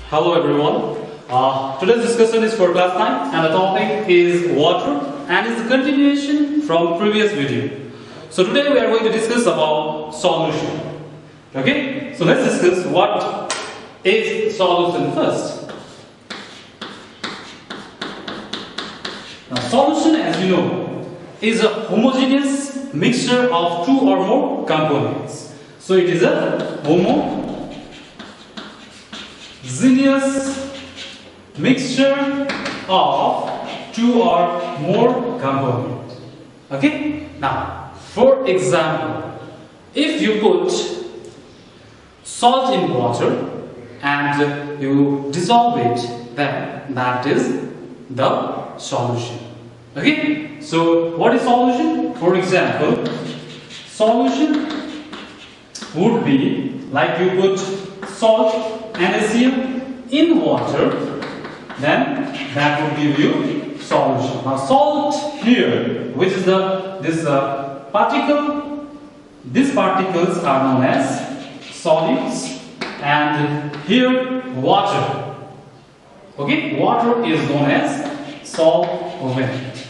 Hello everyone. Today's discussion is for class 9 and the topic is water and is a continuation from previous video. So today we are going to discuss about solution. Okay, so let's discuss what is solution first. Now solution, as you know, is a homogeneous mixture of two or more components. So it is a homogeneous mixture of two or more components. Okay? Now, for example, if you put salt in water and you dissolve it, then that is the solution. Okay? So, what is solution? For example, solution would be like you put salt NaCl in water, then that would give you solution. Now salt here, which is this particle, these particles are known as solids, and here water. Okay, water is known as solvent.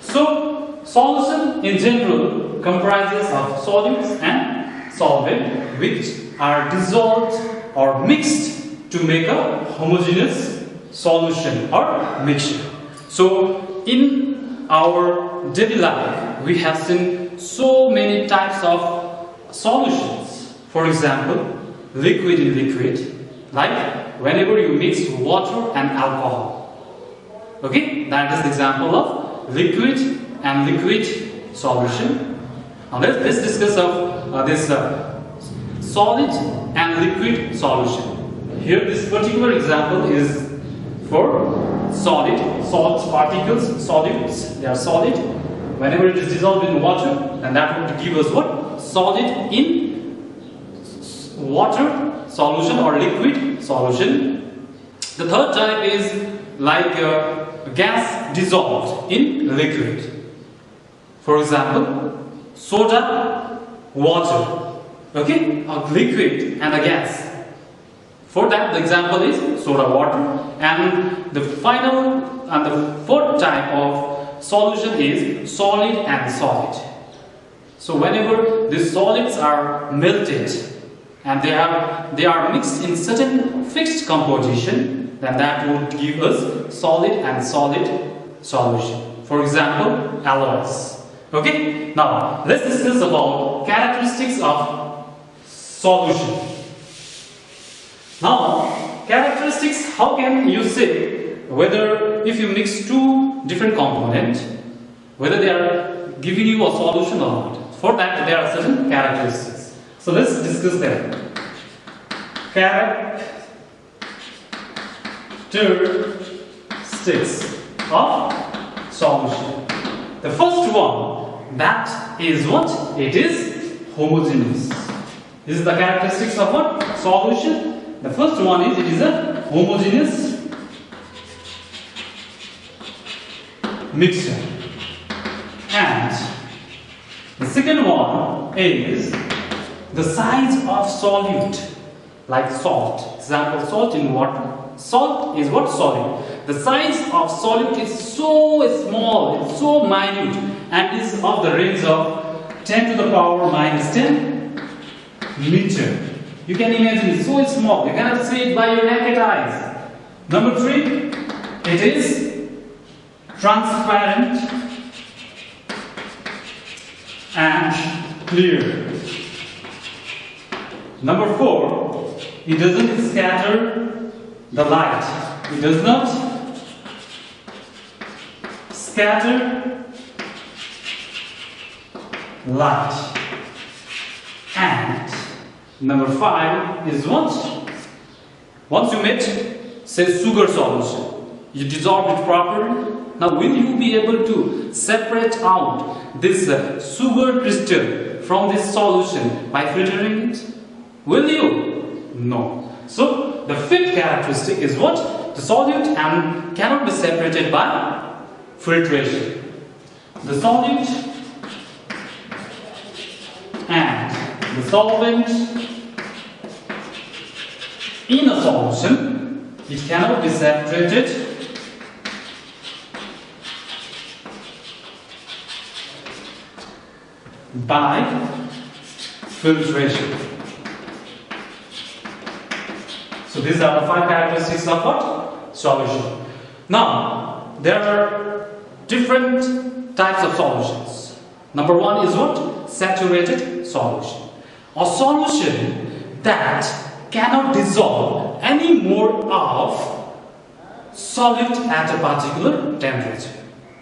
So solution in general comprises of solids and solvent which are dissolved or mixed to make a homogeneous solution or mixture. So in our daily life we have seen so many types of solutions. For example, liquid in liquid, like whenever you mix water and alcohol. Okay, that is the example of liquid and liquid solution. Now let's discuss of this solid and liquid solution. Here this particular example is for solid, salt particles, solids, they are solid. Whenever it is dissolved in water, then that would give us what? Solid in water solution or liquid solution. The third type is like gas dissolved in liquid. For example, soda, water. Okay, a liquid and a gas. For that, the example is soda water. And the final and the fourth type of solution is solid and solid. So whenever these solids are melted and they are mixed in certain fixed composition, then that would give us solid and solid solution. For example, alloys. Okay, now let's discuss about characteristics of solution. Now, characteristics, how can you say whether if you mix two different components, whether they are giving you a solution or not? For that, there are certain characteristics. So let's discuss them. Characteristics of solution. The first one, that is what? It is homogeneous. This is the characteristics of what? Solution. The first one is it is a homogeneous mixture. And the second one is the size of solute, like salt. Example, salt in water. Salt is what? Solid. The size of solute is so small, it's so minute, and is of the range of 10 to the power minus 10 meter. You can imagine it's so small, you cannot see it by your naked eyes. Number 3, it is transparent and clear. Number 4, it doesn't scatter the light. It does not scatter light. And number 5 is what? Once you made, say, sugar solution, you dissolve it properly. Now, will you be able to separate out this sugar crystal from this solution by filtering it? Will you? No. So, the fifth characteristic is what? The solute and cannot be separated by filtration. The solute and the solvent in a solution It cannot be separated by filtration. So these are the 5 characteristics of what? Solution. Now, there are different types of solutions. Number 1 is what? Saturated solution. A solution that cannot dissolve any more of solid at a particular temperature.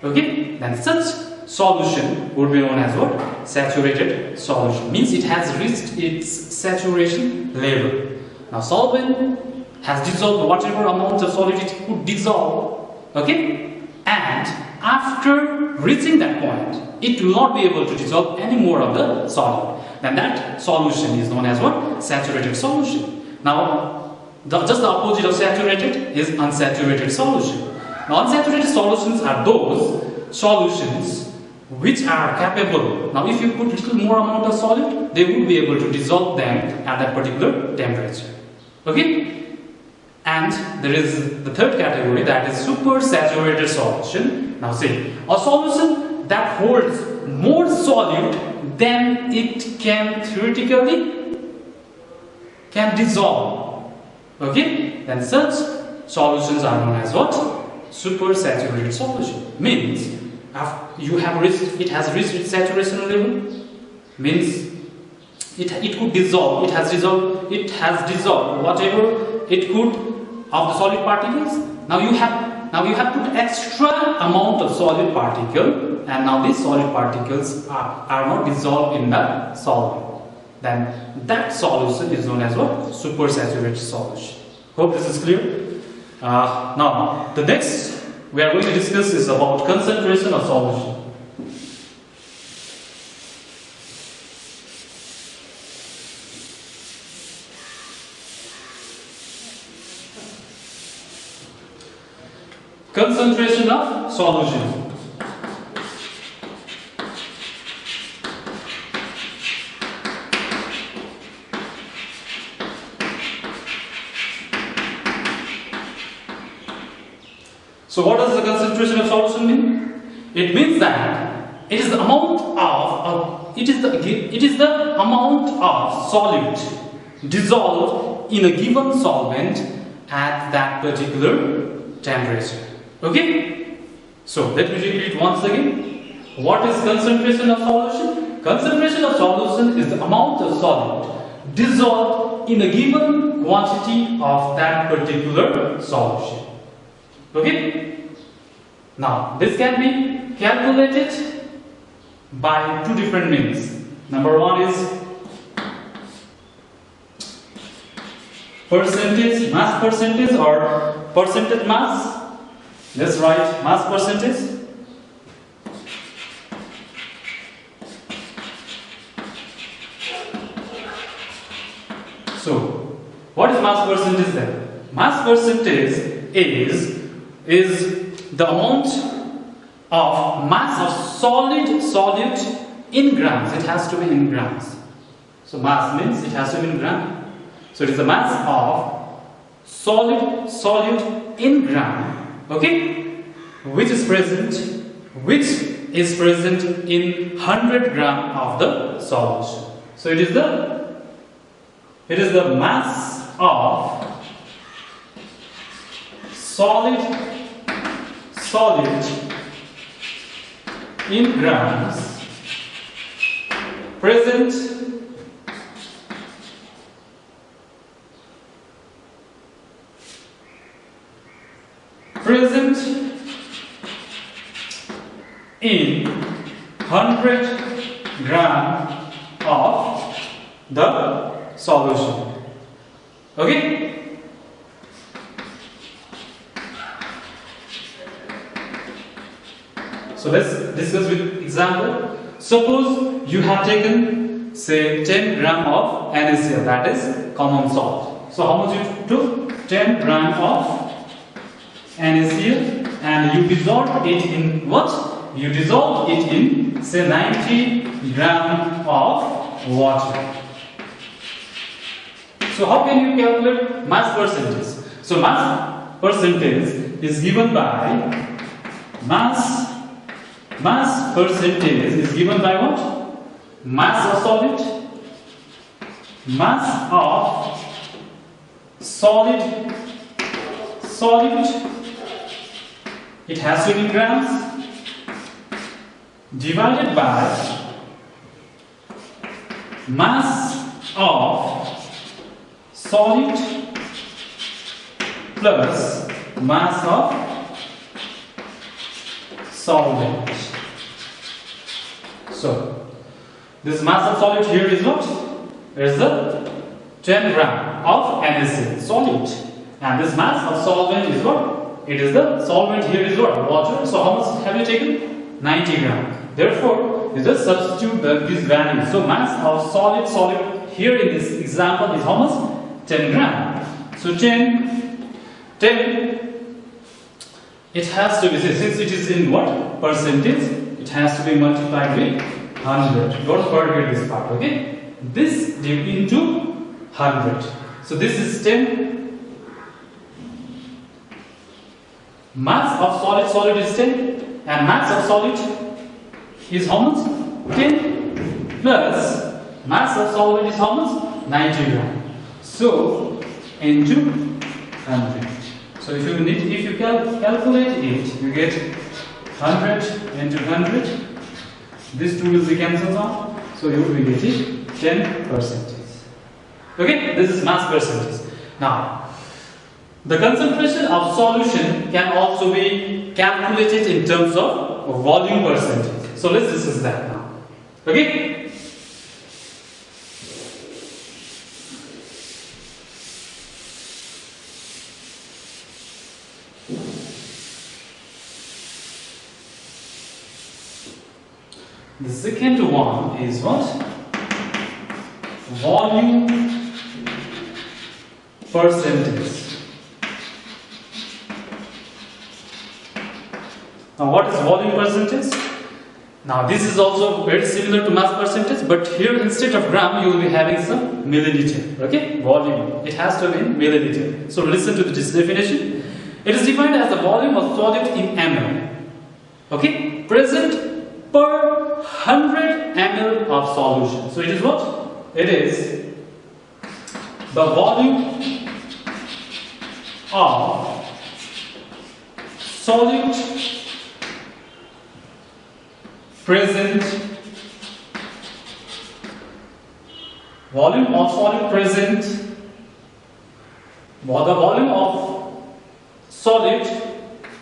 Okay? Then such solution would be known as what? Saturated solution. Means it has reached its saturation level. Now solvent has dissolved whatever amount of solid it could dissolve. Okay? And after reaching that point, it will not be able to dissolve any more of the solid. Then that solution is known as what? Saturated solution. Now, just the opposite of saturated is unsaturated solution. Now, unsaturated solutions are those solutions which are capable. Now, if you put little more amount of solid, they would be able to dissolve them at that particular temperature. Okay? And there is the third category, that is supersaturated solution. Now, see, a solution that holds more solute than it can theoretically can dissolve. Okay? Then such solutions are known as what? Supersaturated solution. Means it has reached its saturation level. Means it could dissolve. It has dissolved whatever it could of the solid particles. Now you have put extra amount of solid particle, and now these solid particles are not dissolved in the solvent. Then that solution is known as what? Supersaturated solution. Hope this is clear. Now the next we are going to discuss is about concentration of solution. Concentration of solution. So what does the concentration of solution mean? It means that it is the amount of it is the amount of solute dissolved in a given solvent at that particular temperature. Okay? So let me repeat once again. What is concentration of solution? Concentration of solution is the amount of solute dissolved in a given quantity of that particular solution. Okay? Now, this can be calculated by 2 different means. Number 1 is percentage, mass percentage, or percentage mass. Let's write mass percentage. So, what is mass percentage then? Mass percentage is the amount of mass of solid solute in grams. It has to be in grams. So mass means it has to be in gram. So it is the mass of solid solute in gram. Okay, which is present in 100 gram of the solution. So it is the mass of solute in grams present in 100 gram of the solution. Okay? So let's discuss with example. Suppose you have taken, say, 10 gram of NaCl, that is common salt. So how much you took? 10 gram of NaCl, and you dissolved it in what? You dissolved it in, say, 90 gram of water. So how can you calculate mass percentage? So mass percentage is given by mass percentage is given by what? Mass of solid. Mass of solid. It has to be in grams, divided by mass of solid plus mass of solvent. So this mass of solid here is what? It is the 10 gram of NaCl solid, and this mass of solvent is what? It is the solvent here is what? Water. So how much have you taken? 90 gram. Therefore, you just substitute these values. So mass of solid here in this example is how much? 10 gram. So 10 it has to be, since it is in what? Percentage, it has to be multiplied with 100. Don't forget this part, okay? This into 100. So this is 10. Mass of solid is 10, and mass of solid is how much? 10 plus mass of solvent is how much? 90 gram. So into 100. So if you calculate it, you get 100 into 100. This 2 will be cancelled out. So you will be getting 10%. Okay, this is mass percentage. Now, the concentration of solution can also be calculated in terms of volume percentage. So let's discuss that now. Okay? The second one is what? Volume percentage. Now what is volume percentage? Now this is also very similar to mass percentage, but here instead of gram you will be having some milliliter. Okay? Volume. It has to be in milliliter. So listen to this definition. It is defined as the volume of solid in ml. Okay? Present per 100 ml of solution. So it is what? It is the volume of solid present, volume of solid present, the volume of solid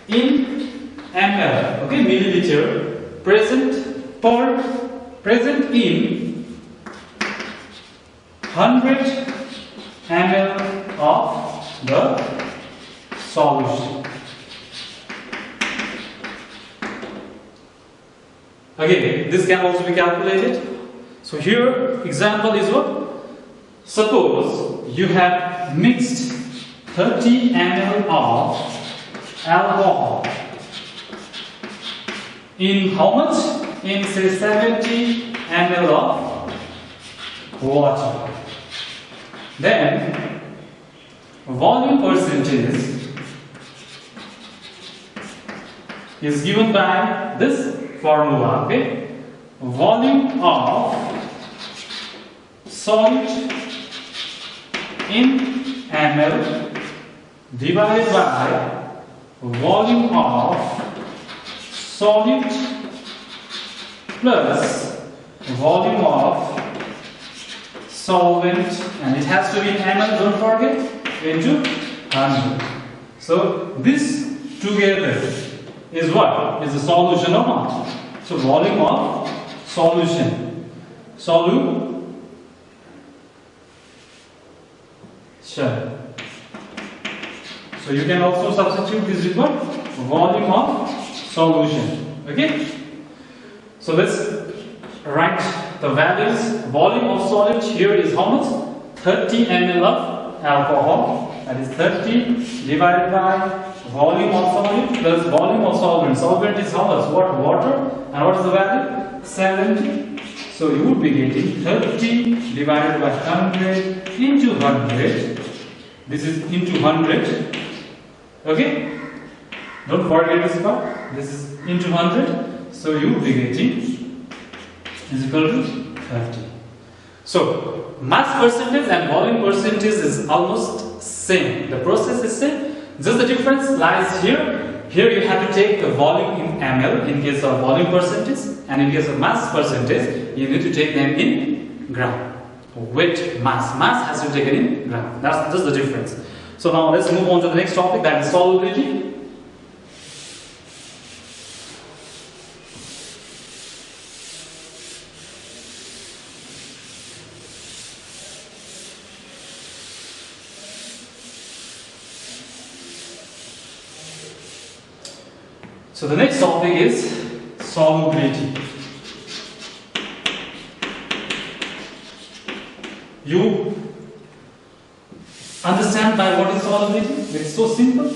in ml, okay, milliliter, present in 100 ml of the solution. Again, this can also be calculated. So here example is what? Suppose you have mixed 30 ml of alcohol in how much? In say 70 ml of water. Then volume percentage is given by this formula, okay? Volume of solid in ml divided by volume of solid plus volume of solvent, and it has to be in ml, don't forget, into 100. So this together is what? Is the solution or not? So volume of solution. Solution. So you can also substitute this with what? Volume of solution. Okay? So let's write the values. Volume of solid here is how much? 30 ml of alcohol. That is 30 divided by volume of solid plus volume of solvent. Solvent is how much? What? Water. And what is the value? 70. So you would be getting 30 divided by 100 into 100. This is into 100. Okay? Don't forget this part. This is into 100. So you will be getting is equal to 30. So mass percentage and volume percentage is almost same. The process is same. Just the difference lies here. Here you have to take the volume in ml in case of volume percentage, and in case of mass percentage, you need to take them in gram. Weight mass. Mass has to be taken in gram. That's just the difference. So now let's move on to the next topic, that is solubility. So the next topic is solubility. You understand by what is solubility? It's so simple.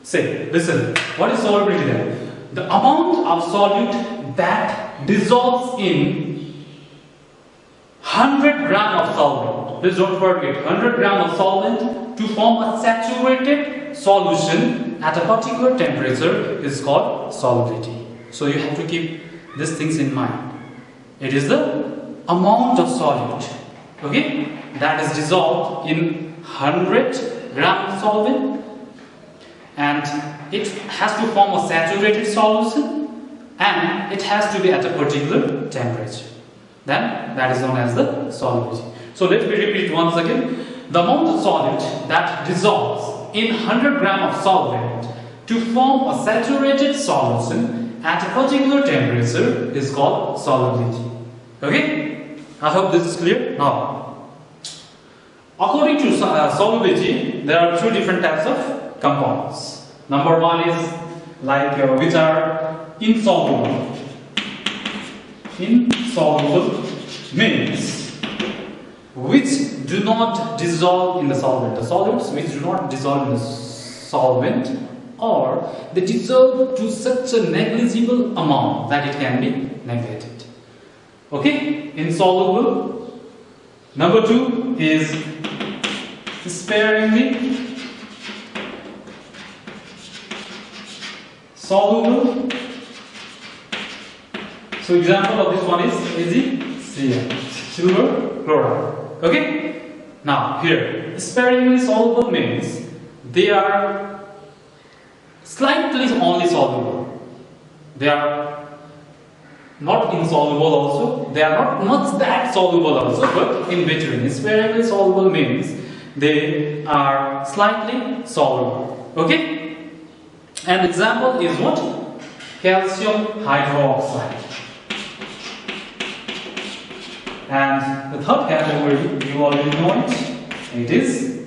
Say, listen, what is solubility then? The amount of solute that dissolves in 100 gram of solvent. Please don't forget, 100 gram of solvent to form a saturated solution at a particular temperature is called solubility. So you have to keep these things in mind. It is the amount of solute, okay, that is dissolved in 100 gram solvent, and it has to form a saturated solution, and it has to be at a particular temperature. Then that is known as the solubility. So let me repeat once again. The amount of solute that dissolves in 100 gram of solvent to form a saturated solution at a particular temperature is called solubility. Okay? I hope this is clear. Now, according to solubility, there are two different types of compounds. Number one is like which are insoluble. Insoluble means which do not dissolve in the solvent. The solutes which do not dissolve in the solvent, or they dissolve to such a negligible amount that it can be negated. Okay? Insoluble. Number two is sparingly soluble. So example of this one is AgCl, silver chloride. Okay? Now here, sparingly soluble means they are slightly only soluble. They are not insoluble also. They are not much that soluble also, but in between. Sparingly soluble means they are slightly soluble. Okay? An example is what? Calcium hydroxide. And the third category, you already know it. It is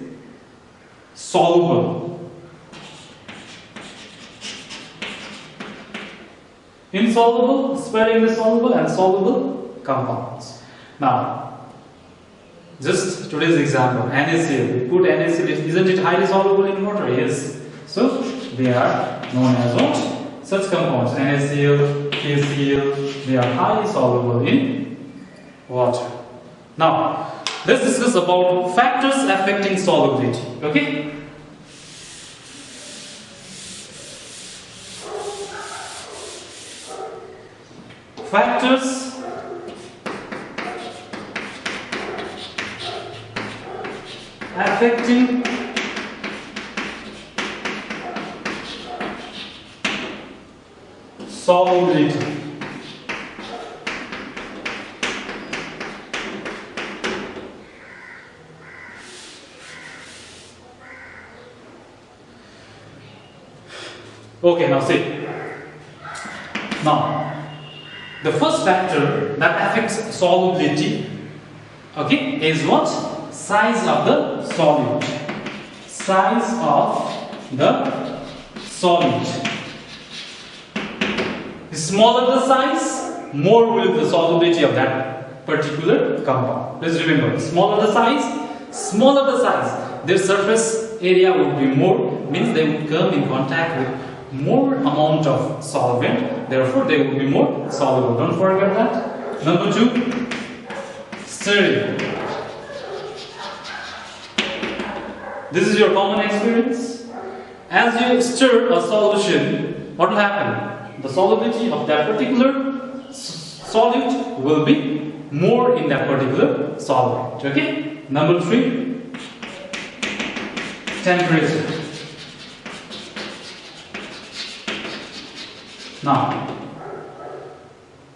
soluble. Insoluble, sparingly soluble, and soluble compounds. Now, just today's example, NaCl. We put NaCl, isn't it highly soluble in water? Yes. So, they are known as what? Such compounds, NaCl, KCl, they are highly soluble in water. Now, let's discuss about factors affecting solubility. Okay? Factors affecting solubility. Okay, now see. Now, the first factor that affects solubility, okay, is what? Size of the solute. Size of the solute. The smaller the size, more will be the solubility of that particular compound. Please remember, smaller the size, their surface area would be more, means they would come in contact with more amount of solvent, therefore they will be more soluble. Don't forget that. Number two, sterile. This is your common experience. as you stir a solution, what will happen? The solubility of that particular solute will be more in that particular solvent. Okay? Number 3, temperature. Now,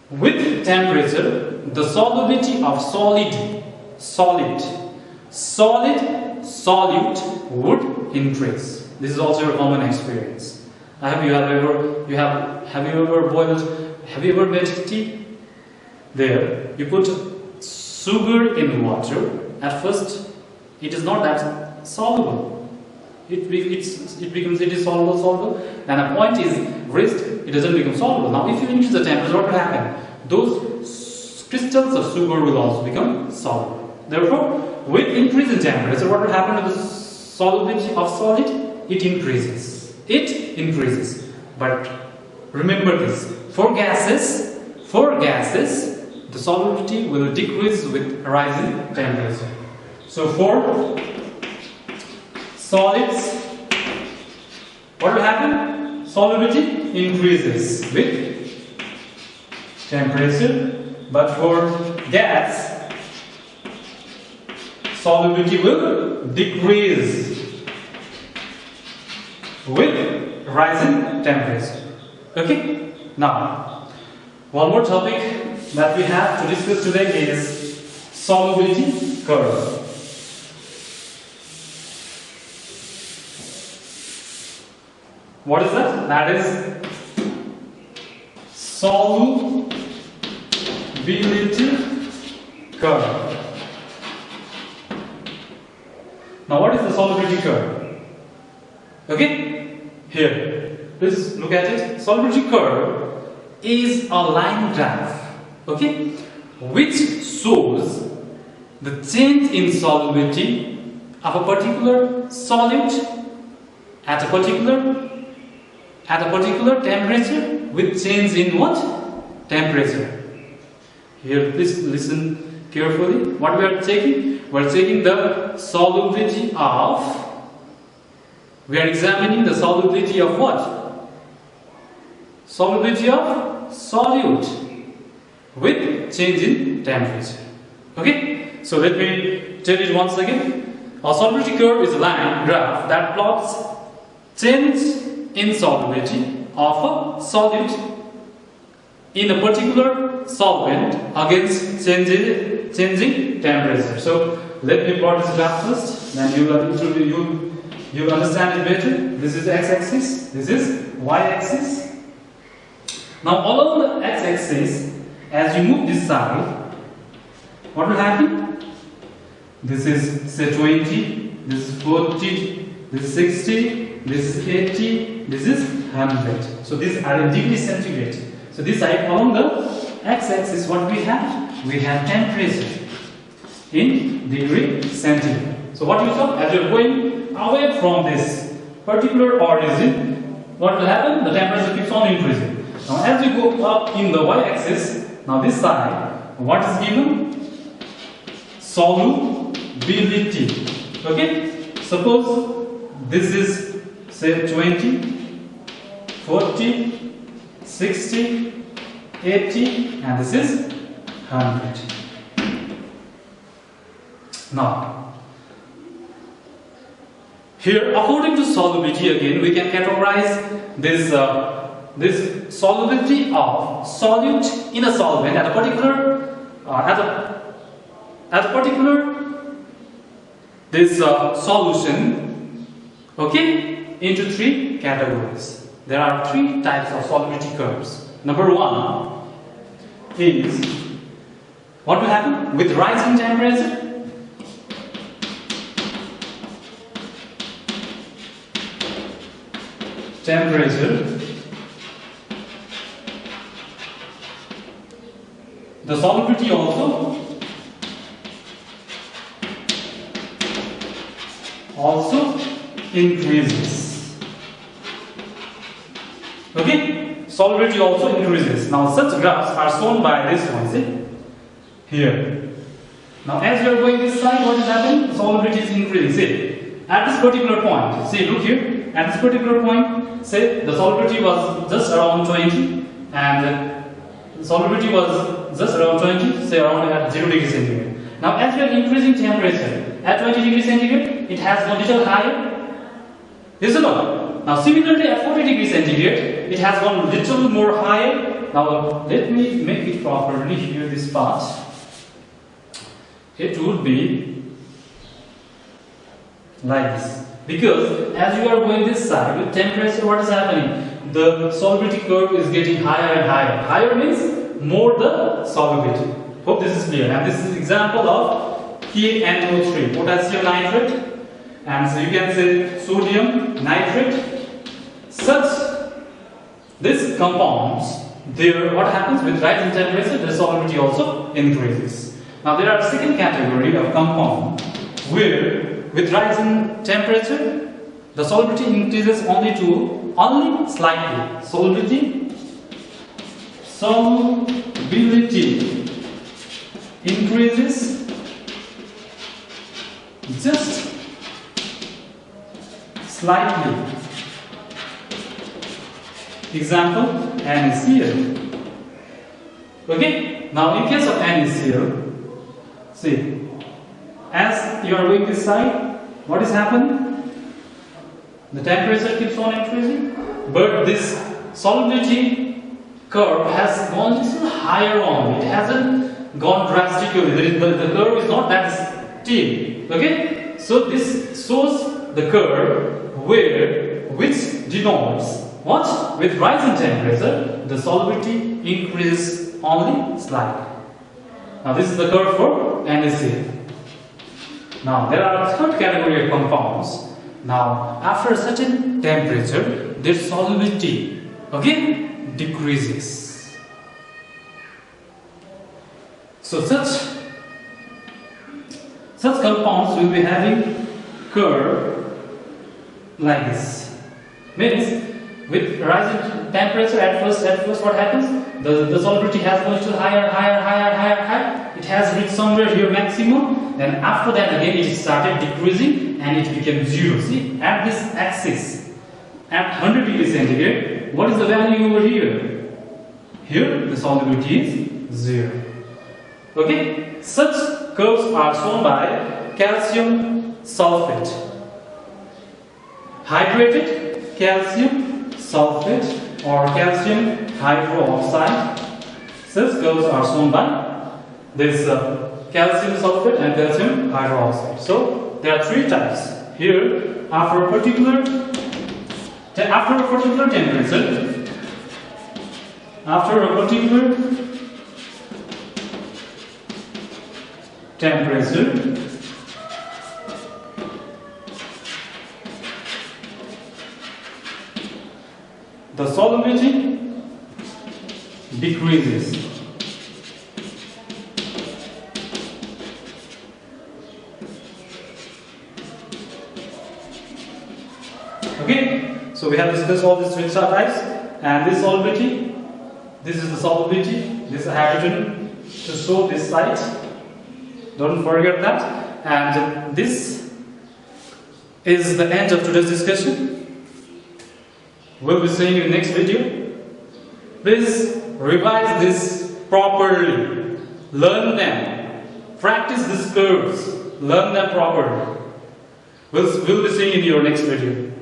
with temperature, the solubility of solute would increase. This is also a common experience. Have you ever made tea? There, you put sugar in water. At first, it is not that soluble. It is soluble. Then a point is reached, it doesn't become soluble. Now, if you increase the temperature, what will happen? Those crystals of sugar will also become soluble. Therefore, with increase in temperature, what will happen to the solubility of solid? It increases. But remember this: for gases, the solubility will decrease with rising temperature. So for solids, what will happen? Solubility increases with temperature, but for gas, solubility will decrease with rising temperature. Okay? Now, one more topic that we have to discuss today is solubility curve. What is that? That is solubility curve. Now, what is the solubility curve? Okay, here, please look at it. Solubility curve is a line graph, okay, which shows the change in solubility of a particular solute at a particular temperature with change in what? Temperature. Here, please listen carefully. What we are checking? We are checking the solubility of. We are examining the solubility of what? Solubility of solute with change in temperature. Okay? So let me tell it once again. A solubility curve is a line graph that plots change in solubility of a solute in a particular solvent against changing temperature. So let me plot this graph first, then you'll understand it better. This is the x-axis, this is y-axis. Now along the x-axis, as you move this side, what will happen? This is say 20, this is 40, this is 60, this is 80, this is 100. So these are in degree centigrade. So this side along the x-axis, what we have? We have temperature in degree centigrade. So what you saw, as you're going away from this particular origin, what will happen? The temperature keeps on increasing. Now as you go up in the y-axis, now this side, what is given? Solubility. Okay? Suppose this is say 20, 40, 60, 80, and this is 100. Now, here according to solubility again, we can categorize this solubility of solute in a solvent at a particular solution, okay, into 3 categories. There are 3 types of solubility curves. Number 1 is what will happen with rising temperature. The solubility also increases. Okay? Solubility also increases. Now such graphs are shown by this one, see? Here. Now as you are going this side, what is happening? Solubility is increasing. See? At this particular point, see, look here. at this particular point, say the solubility was just around 20 and the solubility was just around 20, say around at 0 degrees centigrade. Now as we are increasing temperature at 20 degrees centigrade, it has gone little higher, is it not? Now similarly at 40 degrees centigrade, it has gone little more higher. Now let me make it properly here, this part. It would be like this. Because as you are going this side with temperature, what is happening? The solubility curve is getting higher and higher. Higher means more the solubility. Hope this is clear. And this is example of KNO3, potassium nitrate, and so you can say sodium nitrate. Such these compounds, there what happens with rising temperature, the solubility also increases. Now there are second category of compound where with rising temperature the solubility increases only slightly. Solubility increases just slightly. Example, NaCl. Okay, now in case of NaCl, see, as you are going this side, what is happening? The temperature keeps on increasing, but this solubility curve has gone a little higher on. It hasn't gone drastically. The curve is not that steep. Okay, so this shows the curve which denotes what? With rising temperature, the solubility increases only slightly. Now this is the curve for NaCl. Now there are a third category of compounds. Now after a certain temperature, their solubility decreases. So such compounds will be having curve like this. Means with rising temperature, at first what happens? The solubility has gone to higher. It has reached somewhere here maximum. Then after that again it started decreasing and it became 0. See, at this axis, at 100 degrees centigrade, what is the value over here? Here the solubility is 0. Okay, such curves are shown by calcium sulfate, hydrated calcium sulfate or calcium hydroxide. Such curves are shown by this calcium sulfate and calcium hydroxide. So there are three types. Here, after a particular temperature, the solubility decreases. Okay, so we have discussed all these three types, and this solubility, this is the solubility, this is a hydrogen to show this site. Don't forget that. And this is the end of today's discussion. We'll be seeing you in the next video. Please revise this properly. Learn them. Practice these curves. Learn them properly. We'll be seeing you in your next video.